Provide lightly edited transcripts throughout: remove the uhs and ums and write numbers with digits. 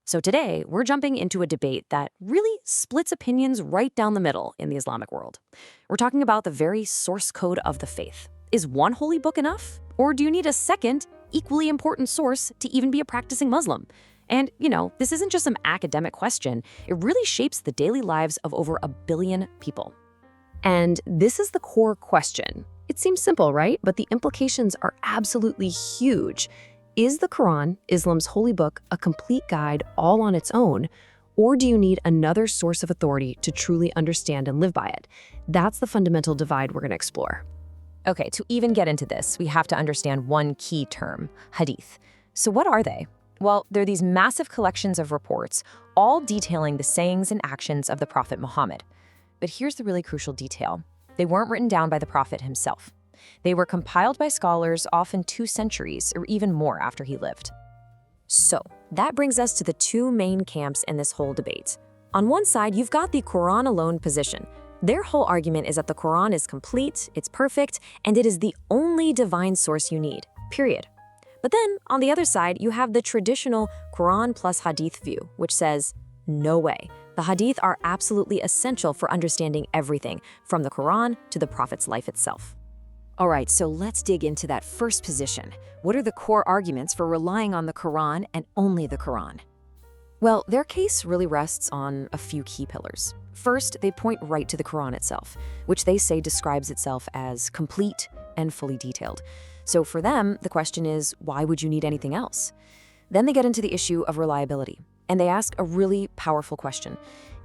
So today, we're jumping into a debate that really splits opinions right down the middle in the Islamic world. We're talking about the very source code of the faith. Is one holy book enough? Or do you need a second, equally important source to even be a practicing Muslim? And, this isn't just some academic question. It really shapes the daily lives of over 1 billion people. And this is the core question. It seems simple, right? But the implications are absolutely huge. Is the Quran, Islam's holy book, a complete guide all on its own? Or do you need another source of authority to truly understand and live by it? That's the fundamental divide we're going to explore. Okay, to even get into this, we have to understand one key term, Hadith. So what are they? Well, they're these massive collections of reports, all detailing the sayings and actions of the Prophet Muhammad. But here's the really crucial detail. They weren't written down by the Prophet himself. They were compiled by scholars often 2 centuries or even more after he lived. So, that brings us to the 2 main camps in this whole debate. On one side, you've got the Quran alone position. Their whole argument is that the Quran is complete, it's perfect, and it is the only divine source you need, period. But then, on the other side, you have the traditional Quran plus Hadith view, which says, no way. The Hadith are absolutely essential for understanding everything, from the Quran to the Prophet's life itself. All right, so let's dig into that first position. What are the core arguments for relying on the Quran and only the Quran? Well, their case really rests on a few key pillars. First, they point right to the Quran itself, which they say describes itself as complete and fully detailed. So for them, the question is, why would you need anything else? Then they get into the issue of reliability, and they ask a really powerful question.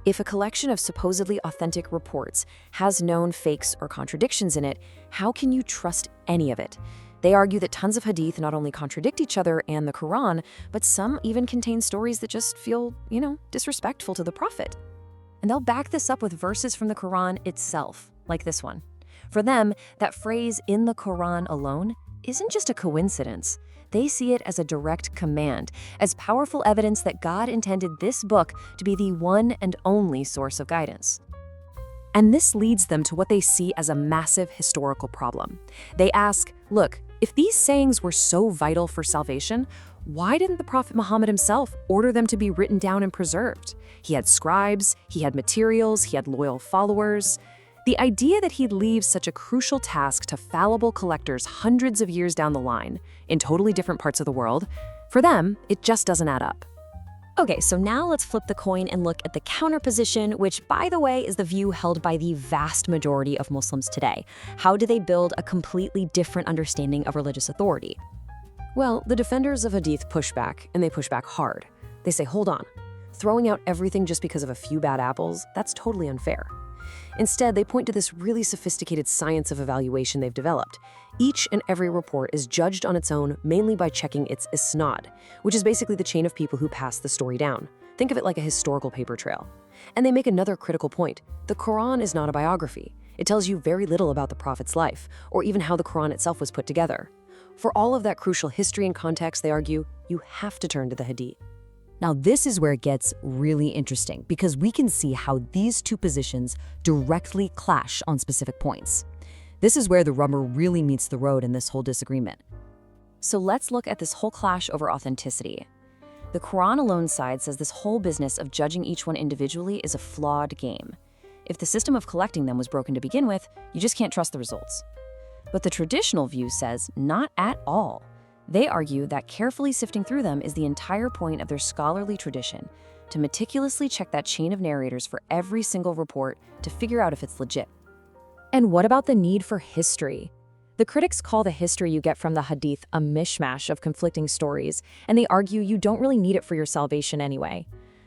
If a collection of supposedly authentic reports has known fakes or contradictions in it, how can you trust any of it? They argue that tons of hadith not only contradict each other and the Quran, but some even contain stories that just feel, disrespectful to the Prophet. And they'll back this up with verses from the Quran itself, like this one. For them, that phrase, in the Quran alone, isn't just a coincidence. They see it as a direct command, as powerful evidence that God intended this book to be the one and only source of guidance. And this leads them to what they see as a massive historical problem. They ask, look, if these sayings were so vital for salvation, why didn't the Prophet Muhammad himself order them to be written down and preserved? He had scribes, he had materials, he had loyal followers. The idea that he'd leave such a crucial task to fallible collectors hundreds of years down the line, in totally different parts of the world, for them, it just doesn't add up. Okay, so now let's flip the coin and look at the counterposition, which, by the way, is the view held by the vast majority of Muslims today. How do they build a completely different understanding of religious authority? Well, the defenders of Hadith push back, and they push back hard. They say, hold on, throwing out everything just because of a few bad apples, that's totally unfair. Instead, they point to this really sophisticated science of evaluation they've developed. Each and every report is judged on its own mainly by checking its isnad, which is basically the chain of people who pass the story down. Think of it like a historical paper trail. And they make another critical point. The Quran is not a biography. It tells you very little about the Prophet's life, or even how the Quran itself was put together. For all of that crucial history and context, they argue, you have to turn to the Hadith. Now, this is where it gets really interesting because we can see how these 2 positions directly clash on specific points. This is where the rubber really meets the road in this whole disagreement. So let's look at this whole clash over authenticity. The Quran alone side says this whole business of judging each one individually is a flawed game. If the system of collecting them was broken to begin with, you just can't trust the results. But the traditional view says not at all. They argue that carefully sifting through them is the entire point of their scholarly tradition, to meticulously check that chain of narrators for every single report to figure out if it's legit. And what about the need for history? The critics call the history you get from the Hadith a mishmash of conflicting stories, and they argue you don't really need it for your salvation anyway.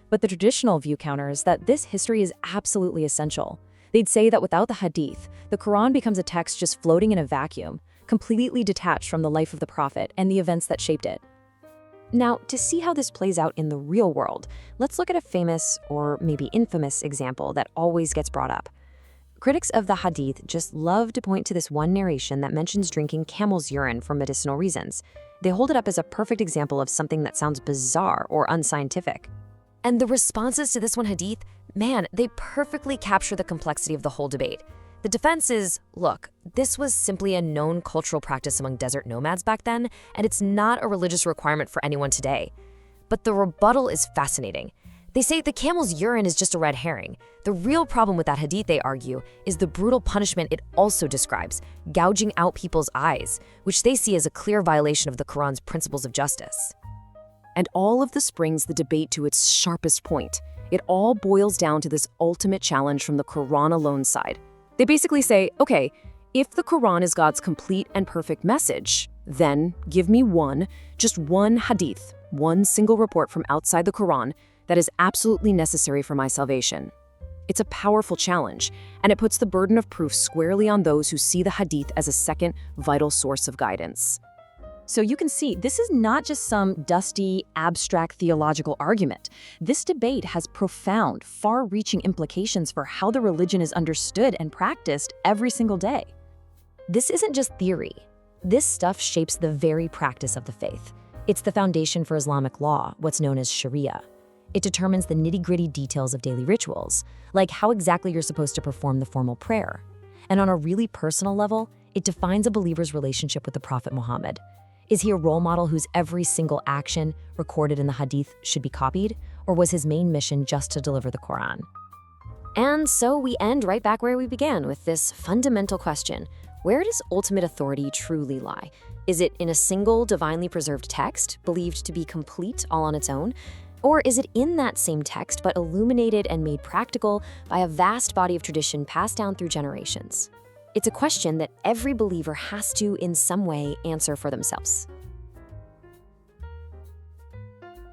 But the traditional view counters that this history is absolutely essential. They'd say that without the Hadith, the Quran becomes a text just floating in a vacuum, completely detached from the life of the Prophet and the events that shaped it. Now, to see how this plays out in the real world, let's look at a famous, or maybe infamous, example that always gets brought up. Critics of the Hadith just love to point to this one narration that mentions drinking camel's urine for medicinal reasons. They hold it up as a perfect example of something that sounds bizarre or unscientific. And the responses to this one Hadith, man, they perfectly capture the complexity of the whole debate. The defense is, look, this was simply a known cultural practice among desert nomads back then, and it's not a religious requirement for anyone today. But the rebuttal is fascinating. They say the camel's urine is just a red herring. The real problem with that hadith, they argue, is the brutal punishment it also describes, gouging out people's eyes, which they see as a clear violation of the Quran's principles of justice. And all of this brings the debate to its sharpest point. It all boils down to this ultimate challenge from the Quran alone side. They basically say, okay, if the Quran is God's complete and perfect message, then give me just one hadith, one single report from outside the Quran that is absolutely necessary for my salvation. It's a powerful challenge, and it puts the burden of proof squarely on those who see the hadith as a second vital source of guidance. So you can see, this is not just some dusty, abstract theological argument. This debate has profound, far-reaching implications for how the religion is understood and practiced every single day. This isn't just theory. This stuff shapes the very practice of the faith. It's the foundation for Islamic law, what's known as Sharia. It determines the nitty-gritty details of daily rituals, like how exactly you're supposed to perform the formal prayer. And on a really personal level, it defines a believer's relationship with the Prophet Muhammad. Is he a role model whose every single action recorded in the hadith should be copied, or was his main mission just to deliver the Quran? And so we end right back where we began with this fundamental question. Where does ultimate authority truly lie? Is it in a single divinely preserved text, believed to be complete all on its own? Or is it in that same text, but illuminated and made practical by a vast body of tradition passed down through generations? It's a question that every believer has to, in some way, answer for themselves.